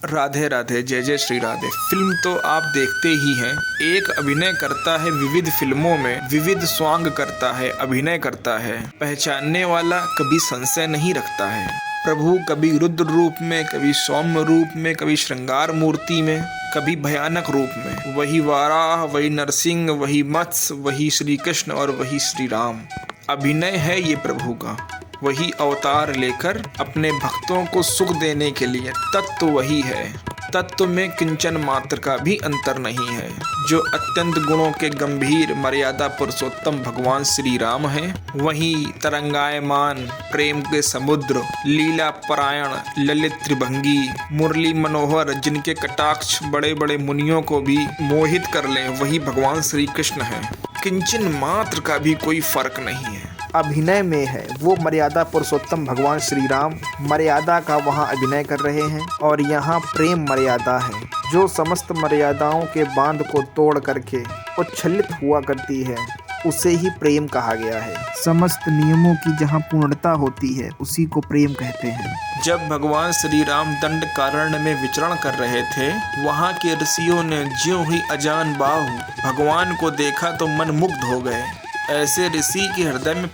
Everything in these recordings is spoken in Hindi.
राधे राधे, जय जय श्री राधे। फिल्म तो आप देखते ही हैं। एक अभिनय करता है विविध फिल्मों में, विविध स्वांग करता है, अभिनय करता है। पहचानने वाला कभी संशय नहीं रखता है। प्रभु कभी रुद्र रूप में, कभी सौम्य रूप में, कभी श्रृंगार मूर्ति में, कभी भयानक रूप में। वही वाराह, वही नरसिंह, वही मत्स्य, वही श्री कृष्ण और वही श्री राम। अभिनय है ये प्रभु का। वही अवतार लेकर अपने भक्तों को सुख देने के लिए। तत्व वही है। तत्व में किंचन मात्र का भी अंतर नहीं है। जो अत्यंत गुणों के गंभीर मर्यादा पुरुषोत्तम भगवान श्री राम हैं, वही तरंगायमान प्रेम के समुद्र, लीला परायण, ललित त्रिभंगी, मुरली मनोहर, जिनके कटाक्ष बड़े बड़े मुनियों को भी मोहित कर लें, वही भगवान श्री कृष्ण हैं। किंचन मात्र का भी कोई फर्क नहीं है। अभिनय में है वो मर्यादा पुरुषोत्तम भगवान श्री राम। मर्यादा का वहाँ अभिनय कर रहे हैं और यहाँ प्रेम मर्यादा है, जो समस्त मर्यादाओं के बांध को तोड़ करके उच्छलित हुआ करती है। उसे ही प्रेम कहा गया है। समस्त नियमों की जहाँ पूर्णता होती है, उसी को प्रेम कहते हैं। जब भगवान श्री राम दंड कारण्य में विचरण कर रहे थे, वहाँ के ऋषियों ने ज्यों ही अजान बाहु भगवान को देखा तो मन मुग्ध हो गए। ऐसे ऋषि के हृदय में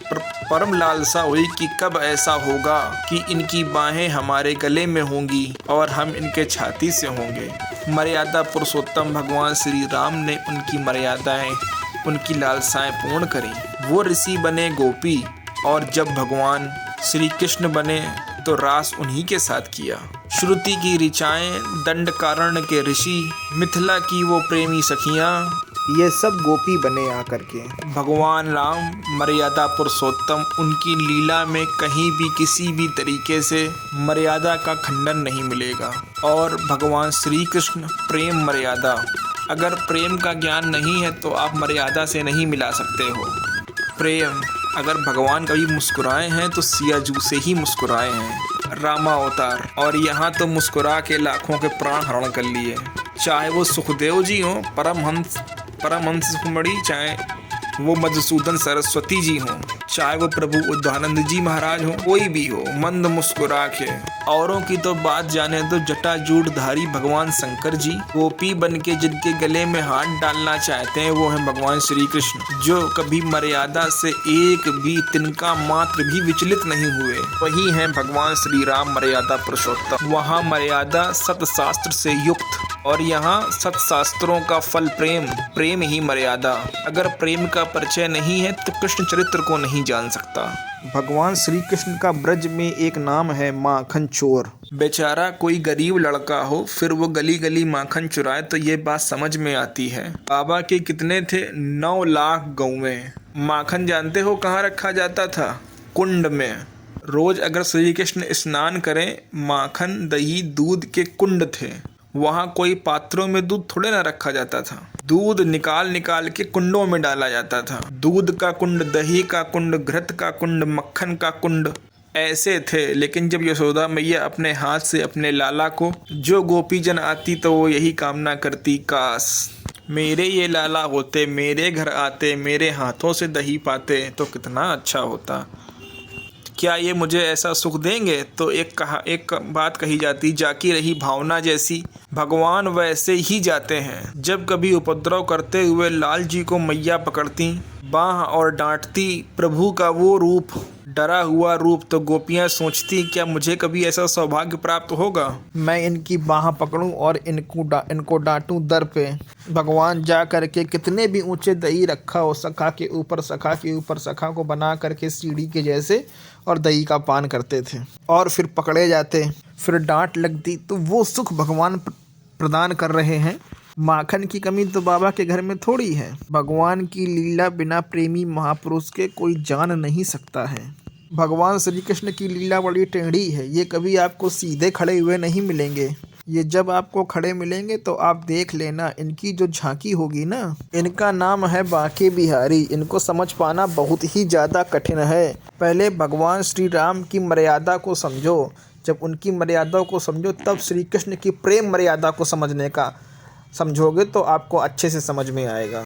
परम लालसा हुई कि कब ऐसा होगा कि इनकी बाहें हमारे गले में होंगी और हम इनके छाती से होंगे। मर्यादा पुरुषोत्तम भगवान श्री राम ने उनकी मर्यादाएं, उनकी लालसाएं पूर्ण करी। वो ऋषि बने गोपी, और जब भगवान श्री कृष्ण बने तो रास उन्हीं के साथ किया। श्रुति की ऋचाएं, दंड कारण्य के ऋषि, मिथिला की वो प्रेमी सखियां, ये सब गोपी बने आकर के। भगवान राम मर्यादा पुरुषोत्तम, उनकी लीला में कहीं भी किसी भी तरीके से मर्यादा का खंडन नहीं मिलेगा। और भगवान श्री कृष्ण प्रेम मर्यादा। अगर प्रेम का ज्ञान नहीं है तो आप मर्यादा से नहीं मिला सकते हो। प्रेम, अगर भगवान कभी मुस्कुराए हैं तो सियाजू से ही मुस्कुराए हैं, रामा अवतार। और यहाँ तो मुस्कुरा के लाखों के प्राण हरण कर लिए। चाहे वो सुखदेव जी हों, परमहंस सुखमणि, चाहे वो मधुसूदन सरस्वती जी हों, चाहे वो प्रभु उद्धानंद जी महाराज हों, कोई भी हो, मंद मुस्कुरा के। औरों की तो बात जाने दो, जटाजूटधारी भगवान शंकर जी, गोपी बन के जिनके गले में हाथ डालना चाहते हैं, वो हैं भगवान श्री कृष्ण, जो कभी मर्यादा से एक भी तिनका मात्र भी विचलित नहीं हुए। वही हैं भगवान श्री राम मर्यादा पुरुषोत्तम। वहाँ मर्यादा सतशास्त्र से युक्त, और यहाँ सतशास्त्रों का फल प्रेम। प्रेम ही मर्यादा। अगर प्रेम का परिचय नहीं है तो कृष्ण चरित्र को नहीं जान सकता। भगवान श्री कृष्ण का ब्रज में एक नाम है माखन चोर। बेचारा कोई गरीब लड़का हो, फिर वो गली गली माखन चुराए तो ये बात समझ में आती है। बाबा के कितने थे? 9 लाख गौवें। माखन जानते हो कहाँ रखा जाता था? कुंड में। रोज अगर श्री कृष्ण स्नान करें, माखन, दही, दूध के कुंड थे। वहाँ कोई पात्रों में दूध थोड़े ना रखा जाता था। दूध निकाल निकाल के कुंडों में डाला जाता था। दूध का कुंड, दही का कुंड, घृत का कुंड, मक्खन का कुंड, ऐसे थे। लेकिन जब यशोदा मैया अपने हाथ से अपने लाला को, जो गोपीजन आती तो वो यही कामना करती, काश मेरे ये लाला होते, मेरे घर आते, मेरे हाथों से दही पाते तो कितना अच्छा होता। क्या ये मुझे ऐसा सुख देंगे? तो एक बात कही जाती, जाकी रही भावना जैसी, भगवान वैसे ही जाते हैं। जब कभी उपद्रव करते हुए लाल जी को मैया पकड़ती बाह और डांटती, प्रभु का वो रूप, डरा हुआ रूप, तो गोपियाँ सोचती क्या मुझे कभी ऐसा सौभाग्य प्राप्त होगा, मैं इनकी बाह पकड़ूं और इनको डांटूं दर पे। भगवान जा करके कितने भी ऊंचे दही रखा हो, सखा के ऊपर सखा को बना करके सीढ़ी के जैसे, और दही का पान करते थे। और फिर पकड़े जाते, फिर डांट लगती। तो वो सुख भगवान प्रदान कर रहे हैं। माखन की कमी तो बाबा के घर में थोड़ी है। भगवान की लीला बिना प्रेमी महापुरुष के कोई जान नहीं सकता है। भगवान श्री कृष्ण की लीला बड़ी टेढ़ी है। ये कभी आपको सीधे खड़े हुए नहीं मिलेंगे। ये जब आपको खड़े मिलेंगे तो आप देख लेना, इनकी जो झांकी होगी ना, इनका नाम है बांके बिहारी। इनको समझ पाना बहुत ही ज़्यादा कठिन है। पहले भगवान श्री राम की मर्यादा को समझो। जब उनकी मर्यादा को समझो, तब श्री कृष्ण की प्रेम मर्यादा को समझोगे तो आपको अच्छे से समझ में आएगा।